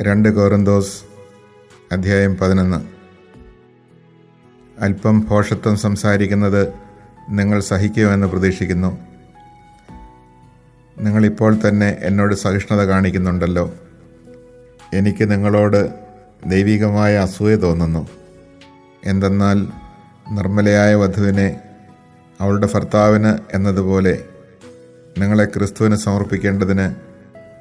2 അധ്യായം 11. അല്പം ഭോഷത്വം സംസാരിക്കുന്നത് നിങ്ങൾ സഹിക്കുമെന്ന് പ്രതീക്ഷിക്കുന്നു. നിങ്ങളിപ്പോൾ തന്നെ എന്നോട് സഹിഷ്ണുത കാണിക്കുന്നുണ്ടല്ലോ. എനിക്ക് നിങ്ങളോട് ദൈവികമായ അസൂയ തോന്നുന്നു. എന്തെന്നാൽ നിർമ്മലയായ വധുവിനെ അവളുടെ ഭർത്താവിന് എന്നതുപോലെ നിങ്ങളെ ക്രിസ്തുവിന് സമർപ്പിക്കേണ്ടതിന്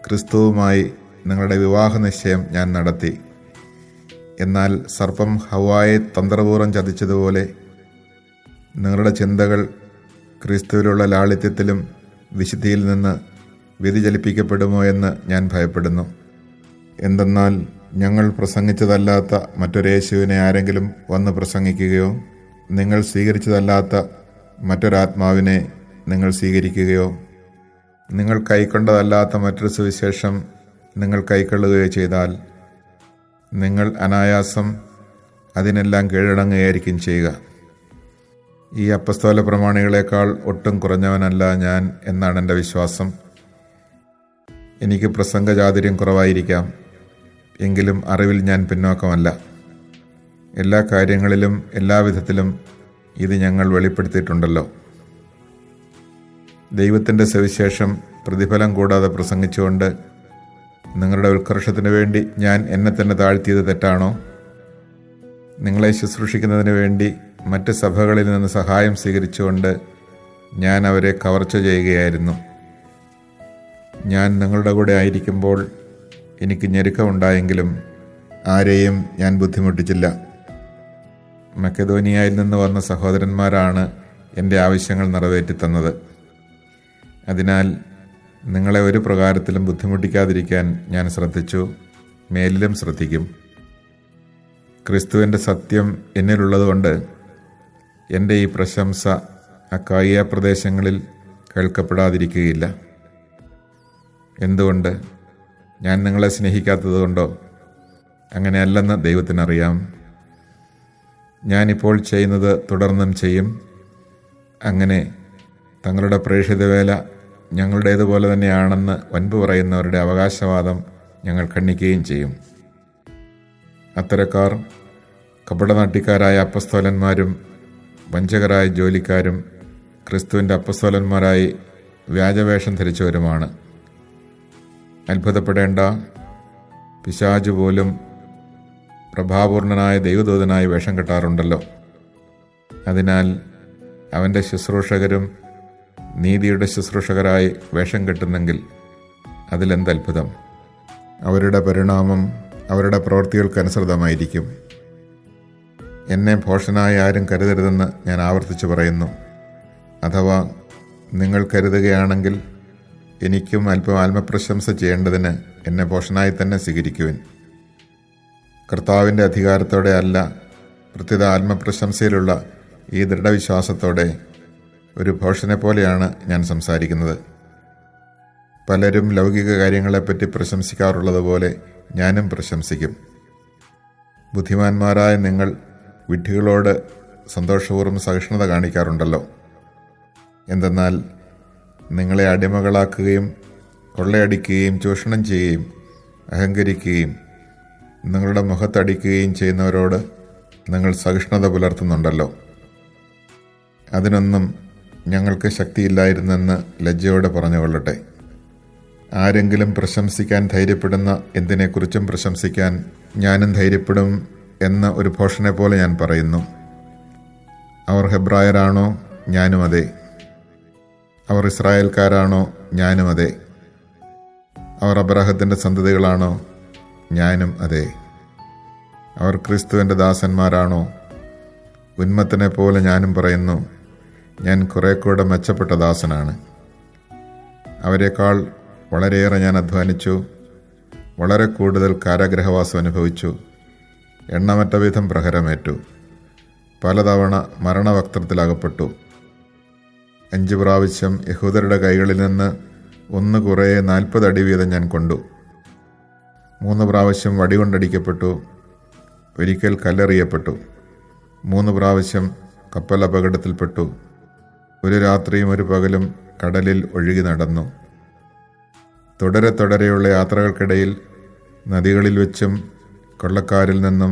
ക്രിസ്തുവുമായി നിങ്ങളുടെ വിവാഹ നിശ്ചയം ഞാൻ നടത്തി. എന്നാൽ സർപ്പം ഹവ്വായെ തന്ത്രപൂർവ്വം ചതിച്ചതുപോലെ നിങ്ങളുടെ ചിന്തകൾ ക്രിസ്തുവിലുള്ള ലാളിത്യത്തിലും വിശുദ്ധിയിൽ നിന്ന് വ്യതിചലിപ്പിക്കപ്പെടുമോ എന്ന് ഞാൻ ഭയപ്പെടുന്നു. എന്തെന്നാൽ ഞങ്ങൾ പ്രസംഗിച്ചതല്ലാത്ത മറ്റൊരേശുവിനെ ആരെങ്കിലും വന്ന് പ്രസംഗിക്കുകയോ നിങ്ങൾ സ്വീകരിച്ചതല്ലാത്ത മറ്റൊരാത്മാവിനെ നിങ്ങൾ സ്വീകരിക്കുകയോ നിങ്ങൾ കൈക്കൊണ്ടതല്ലാത്ത മറ്റൊരു സുവിശേഷം നിങ്ങൾ കൈക്കൊള്ളുകയോ ചെയ്താൽ നിങ്ങൾ അനായാസം അതിനെല്ലാം കീഴടങ്ങുകയായിരിക്കും ചെയ്യുക. ഈ അപ്പസ്തോല പ്രമാണികളെക്കാൾ ഒട്ടും കുറഞ്ഞവനല്ല ഞാൻ എന്നാണ് എൻ്റെ വിശ്വാസം. എനിക്ക് പ്രസംഗചാതുര്യം കുറവായിരിക്കാം, എങ്കിലും അറിവിൽ ഞാൻ പിന്നോക്കമല്ല. എല്ലാ കാര്യങ്ങളിലും എല്ലാവിധത്തിലും ഇത് ഞങ്ങൾ വെളിപ്പെടുത്തിയിട്ടുണ്ടല്ലോ. ദൈവത്തിൻ്റെ സുവിശേഷം പ്രതിഫലം കൂടാതെ പ്രസംഗിച്ചുകൊണ്ട് നിങ്ങളുടെ ഉത്കർഷത്തിനു വേണ്ടി ഞാൻ എന്നെ തന്നെ താഴ്ത്തിയത് തെറ്റാണോ? നിങ്ങളെ ശുശ്രൂഷിക്കുന്നതിന് വേണ്ടി മറ്റ് സഭകളിൽ നിന്ന് സഹായം സ്വീകരിച്ചുകൊണ്ട് ഞാൻ അവരെ കവർച്ച ചെയ്യുകയായിരുന്നു. ഞാൻ നിങ്ങളുടെ കൂടെ ആയിരിക്കുമ്പോൾ എനിക്ക് ഞെരുക്കമുണ്ടായെങ്കിലും ആരെയും ഞാൻ ബുദ്ധിമുട്ടിച്ചില്ല. മക്കെദോനിയയിൽ നിന്ന് വന്ന സഹോദരന്മാരാണ് എൻ്റെ ആവശ്യങ്ങൾ നിറവേറ്റിത്തന്നത്. അതിനാൽ നിങ്ങളെ ഒരു പ്രകാരത്തിലും ബുദ്ധിമുട്ടിക്കാതിരിക്കാൻ ഞാൻ ശ്രദ്ധിച്ചു, മേലിലും ശ്രദ്ധിക്കും. ക്രിസ്തുവിൻ്റെ സത്യം എന്നിലുള്ളതുകൊണ്ട് എൻ്റെ ഈ പ്രശംസ അക്കായിയ പ്രദേശങ്ങളിൽ കേൾക്കപ്പെടാതിരിക്കുകയില്ല. എന്തുകൊണ്ട്? ഞാൻ നിങ്ങളെ സ്നേഹിക്കാത്തതുകൊണ്ടോ? അങ്ങനെയല്ലെന്ന് ദൈവത്തിനറിയാം. ഞാനിപ്പോൾ ചെയ്യുന്നത് തുടർന്നും ചെയ്യും. അങ്ങനെ തങ്ങളുടെ പ്രേക്ഷിതവേല ഞങ്ങളുടേതുപോലെ തന്നെയാണെന്ന് വൻപ് പറയുന്നവരുടെ അവകാശവാദം ഞങ്ങൾ ഖണ്ഡിക്കുകയും ചെയ്യും. അത്തരക്കാർ കപടനാട്യക്കാരായ അപ്പസ്തോലന്മാരും വഞ്ചകരായ ജോലിക്കാരും ക്രിസ്തുവിൻ്റെ അപ്പസ്തോലന്മാരായി വ്യാജവേഷം ധരിച്ചവരുമാണ്. അത്ഭുതപ്പെടേണ്ട, പിശാചു പോലും പ്രഭാപൂർണനായ ദൈവദൂതനായി വേഷം കെട്ടാറുണ്ടല്ലോ. അതിനാൽ അവൻ്റെ ശുശ്രൂഷകരും നീതിയുടെ ശുശ്രൂഷകരായി വേഷം കെട്ടുന്നെങ്കിൽ അതിലെന്തത്ഭുതം! അവരുടെ പരിണാമം അവരുടെ പ്രവൃത്തികൾക്കനുസൃതമായിരിക്കും. എന്നെ ഭോഷനായി ആരും കരുതരുതെന്ന് ഞാൻ ആവർത്തിച്ചു പറയുന്നു. അഥവാ നിങ്ങൾ കരുതുകയാണെങ്കിൽ എനിക്കും അല്പം ആത്മപ്രശംസ ചെയ്യേണ്ടതിന് എന്നെ ഭോഷനായി തന്നെ സ്വീകരിക്കുവിൻ. കർത്താവിൻ്റെ അധികാരത്തോടെ അല്ല, പ്രത്യുത ആത്മപ്രശംസയിലുള്ള ഈ ദൃഢവിശ്വാസത്തോടെ ഒരു ഭോഷനെ പോലെയാണ് ഞാൻ സംസാരിക്കുന്നത്. പലരും ലൗകിക കാര്യങ്ങളെപ്പറ്റി പ്രശംസിക്കാറുള്ളതുപോലെ ഞാനും പ്രശംസിക്കും. ബുദ്ധിമാന്മാരായ നിങ്ങൾ വിഡ്ഢികളോട് സന്തോഷപൂർവ്വം സഹിഷ്ണുത കാണിക്കാറുണ്ടല്ലോ. എന്തെന്നാൽ നിങ്ങളെ അടിമകളാക്കുകയും കൊള്ളയടിക്കുകയും ചൂഷണം ചെയ്യുകയും അഹങ്കരിക്കുകയും നിങ്ങളുടെ മുഖത്തടിക്കുകയും ചെയ്യുന്നവരോട് നിങ്ങൾ സഹിഷ്ണുത പുലർത്തുന്നുണ്ടല്ലോ. അതിനൊന്നും ഞങ്ങൾക്ക് ശക്തിയില്ലായിരുന്നെന്ന് ലജ്ജയോടെ പറഞ്ഞുകൊള്ളട്ടെ. ആരെങ്കിലും പ്രശംസിക്കാൻ ധൈര്യപ്പെടുന്ന എന്തിനെക്കുറിച്ചും പ്രശംസിക്കാൻ ഞാനും ധൈര്യപ്പെടും എന്ന ഒരു ഭോഷനെ പോലെ ഞാൻ പറയുന്നു. അവർ ഹെബ്രായരാണോ? ഞാനും അതെ. അവർ ഇസ്രായേൽക്കാരാണോ? ഞാനും അതെ. അവർ അബ്രാഹത്തിൻ്റെ സന്തതികളാണോ? ഞാനും അതെ. അവർ ക്രിസ്തുവിൻ്റെ ദാസന്മാരാണോ? ഉന്മത്തനെ പോലെ ഞാനും പറയുന്നു, ഞാൻ കുറെ കൂടെ മെച്ചപ്പെട്ട ദാസനാണ്. അവരെക്കാൾ വളരെയേറെ ഞാൻ അധ്വാനിച്ചു, വളരെ കൂടുതൽ കാരാഗ്രഹവാസം അനുഭവിച്ചു, എണ്ണമറ്റ വിധം പ്രഹരമേറ്റു, പലതവണ മരണവക്ത്രത്തിലകപ്പെട്ടു. 5 പ്രാവശ്യം യഹൂദരുടെ കൈകളിൽ നിന്ന് ഒന്ന് കുറേ 40 അടി വീതം ഞാൻ കൊണ്ടു. 3 പ്രാവശ്യം വടികൊണ്ടടിക്കപ്പെട്ടു. ഒരിക്കൽ കല്ലെറിയപ്പെട്ടു. 3 പ്രാവശ്യം കപ്പൽ അപകടത്തിൽപ്പെട്ടു. ഒരു രാത്രിയും ഒരു പകലും കടലിൽ ഒഴുകി നടന്നു. തുടരെയുള്ള യാത്രകൾക്കിടയിൽ നദികളിൽ വെച്ചും കൊള്ളക്കാരിൽ നിന്നും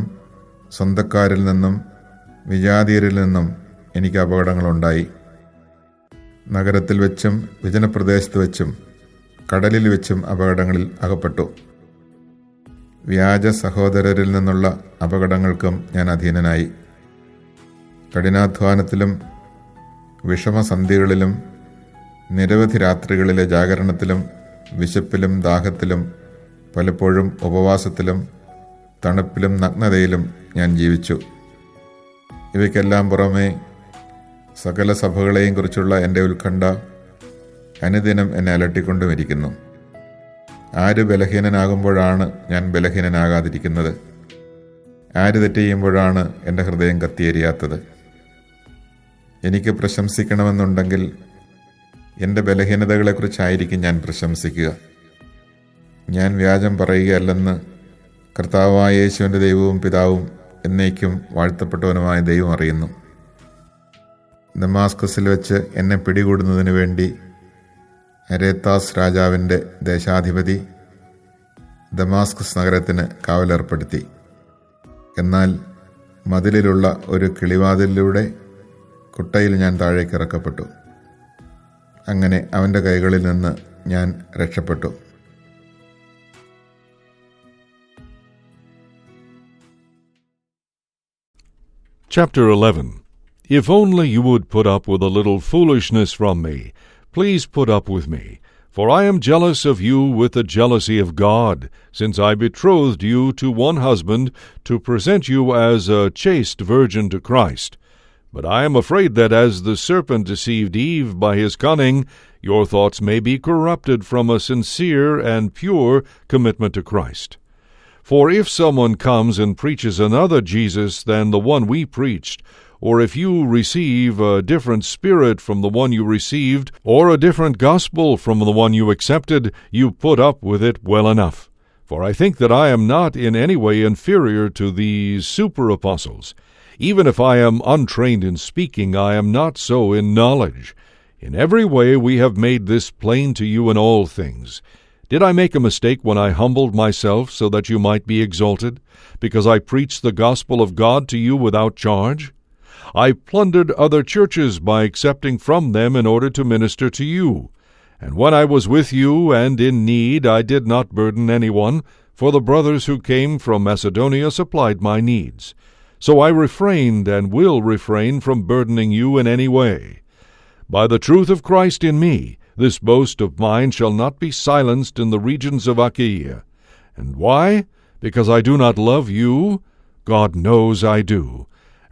സ്വന്തക്കാരിൽ നിന്നും വിജാതീയരിൽ നിന്നും എനിക്ക് അപകടങ്ങളുണ്ടായി. നഗരത്തിൽ വെച്ചും വിജനപ്രദേശത്ത് വെച്ചും കടലിൽ വെച്ചും അപകടങ്ങളിൽ അകപ്പെട്ടു. വ്യാജ സഹോദരരിൽ നിന്നുള്ള അപകടങ്ങൾക്കും ഞാൻ അധീനനായി. കഠിനാധ്വാനത്തിലും വിഷമസന്ധികളിലും നിരവധി രാത്രികളിലെ ജാഗരണത്തിലും വിശപ്പിലും ദാഹത്തിലും പലപ്പോഴും ഉപവാസത്തിലും തണുപ്പിലും നഗ്നതയിലും ഞാൻ ജീവിച്ചു. ഇവയ്ക്കെല്ലാം പുറമെ സകല സഭകളെയും കുറിച്ചുള്ള എൻ്റെ ഉത്കണ്ഠ അനുദിനം എന്നെ അലട്ടിക്കൊണ്ടുമിരിക്കുന്നു. ആര് ബലഹീനനാകുമ്പോഴാണ് ഞാൻ ബലഹീനനാകാതിരിക്കുന്നത്? ആര് തെറ്റ് ചെയ്യുമ്പോഴാണ് എൻ്റെ ഹൃദയം കത്തിയെരിയാത്തത്? എനിക്ക് പ്രശംസിക്കണമെന്നുണ്ടെങ്കിൽ എൻ്റെ ബലഹീനതകളെക്കുറിച്ചായിരിക്കും ഞാൻ പ്രശംസിക്കുക. ഞാൻ വ്യാജം പറയുകയല്ലെന്ന് കർത്താവായ യേശുവിൻ്റെ ദൈവവും പിതാവും എന്നേക്കും വാഴ്ത്തപ്പെട്ടവനുമായ ദൈവം അറിയുന്നു. ദമാസ്കസിൽ വെച്ച് എന്നെ പിടികൂടുന്നതിന് വേണ്ടി അരേത്താസ് രാജാവിൻ്റെ ദേശാധിപതി ദമാസ്കസ് നഗരത്തിന് കാവലേർപ്പെടുത്തി. എന്നാൽ മതിലിലുള്ള ഒരു കിളിവാതിലിലൂടെ കുട്ടയിൽ ഞാൻ താഴേക്ക് ഇറക്കപ്പെട്ടു. അങ്ങനെ അവൻ്റെ കൈകളിൽ നിന്ന് ഞാൻ രക്ഷപ്പെട്ടു. Chapter 11. If only you would put up with a little foolishness from me, please put up with me. For I am jealous of you with the jealousy of God, since I betrothed you to one husband to present you as a chaste virgin to Christ. But I am afraid that as the serpent deceived Eve by his cunning, your thoughts may be corrupted from a sincere and pure commitment to Christ. For if someone comes and preaches another Jesus than the one we preached, or if you receive a different spirit from the one you received, or a different gospel from the one you accepted, you put up with it well enough. For I think that I am not in any way inferior to these super-apostles. Even if I am untrained in speaking, I am not so in knowledge. In every way we have made this plain to you in all things. Did I make a mistake when I humbled myself so that you might be exalted, because I preached the gospel of God to you without charge? I plundered other churches by accepting from them in order to minister to you. And when I was with you and in need, I did not burden anyone, for the brothers who came from Macedonia supplied my needs. So I refrained and will refrain from burdening you in any way. By the truth of Christ in me, this boast of mine shall not be silenced in the regions of Achaia. And why? Because I do not love you? God knows I do.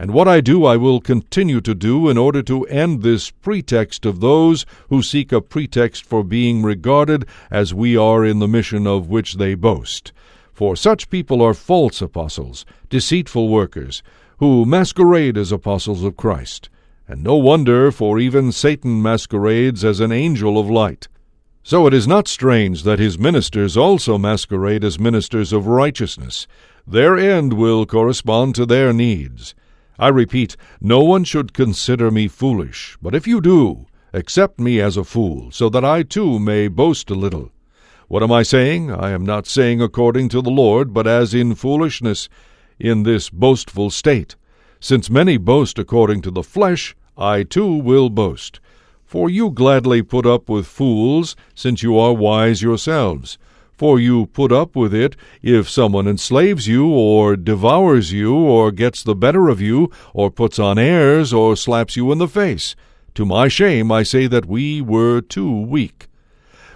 And what I do I will continue to do in order to end this pretext of those who seek a pretext for being regarded as we are in the mission of which they boast. For such people are false apostles, deceitful workers, who masquerade as apostles of Christ. And no wonder, for even Satan masquerades as an angel of light. So it is not strange that his ministers also masquerade as ministers of righteousness. Their end will correspond to their needs. I repeat, no one should consider me foolish, but if you do, accept me as a fool, so that I too may boast a little. What am I saying? I am not saying according to the Lord, but as in foolishness, in this boastful state. Since many boast according to the flesh, I too will boast. For you gladly put up with fools, since you are wise yourselves. For you put up with it if someone enslaves you, or devours you, or gets the better of you, or puts on airs, or slaps you in the face. To my shame I say that we were too weak.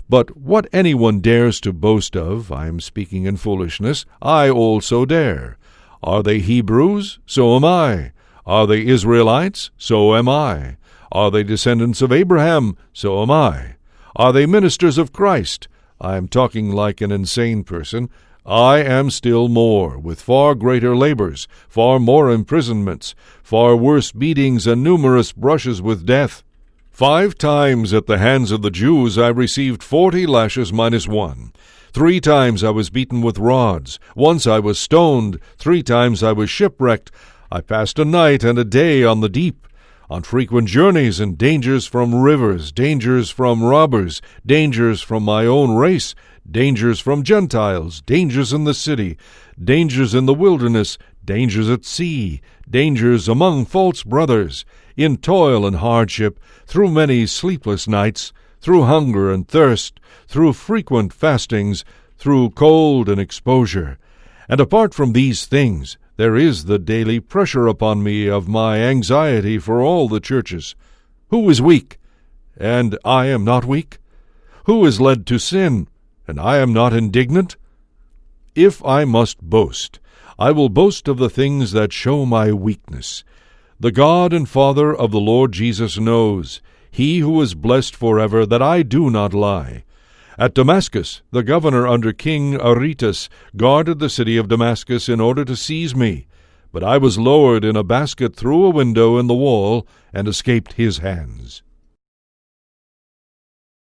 But what anyone dares to boast of, I am speaking in foolishness, I also dare. Are they Hebrews? So am I. Are they Israelites? So am I. Are they descendants of Abraham? So am I. Are they ministers of Christ? I am talking like an insane person. I am still more, with far greater labors, far more imprisonments, far worse beatings, and numerous brushes with death. 5 times at the hands of the Jews I received 40 lashes minus 1. 3 times I was beaten with rods. Once I was stoned. 3 times I was shipwrecked. I passed a night and a day on the deep. on frequent journeys and dangers from rivers, dangers from robbers, dangers from my own race, dangers from Gentiles, dangers in the city, dangers in the wilderness, dangers at sea, dangers among false brothers, in toil and hardship, through many sleepless nights, through hunger and thirst, through frequent fastings, through cold and exposure. And apart from these things, there is the daily pressure upon me of my anxiety for all the churches. Who is weak, and I am not weak? Who is led to sin, and I am not indignant? If I must boast, I will boast of the things that show my weakness. The God and Father of the Lord Jesus knows, he who is blessed forever, that I do not lie. At Damascus, the governor under King Aretas guarded the city of Damascus in order to seize me, but I was lowered in a basket through a window in the wall and escaped his hands.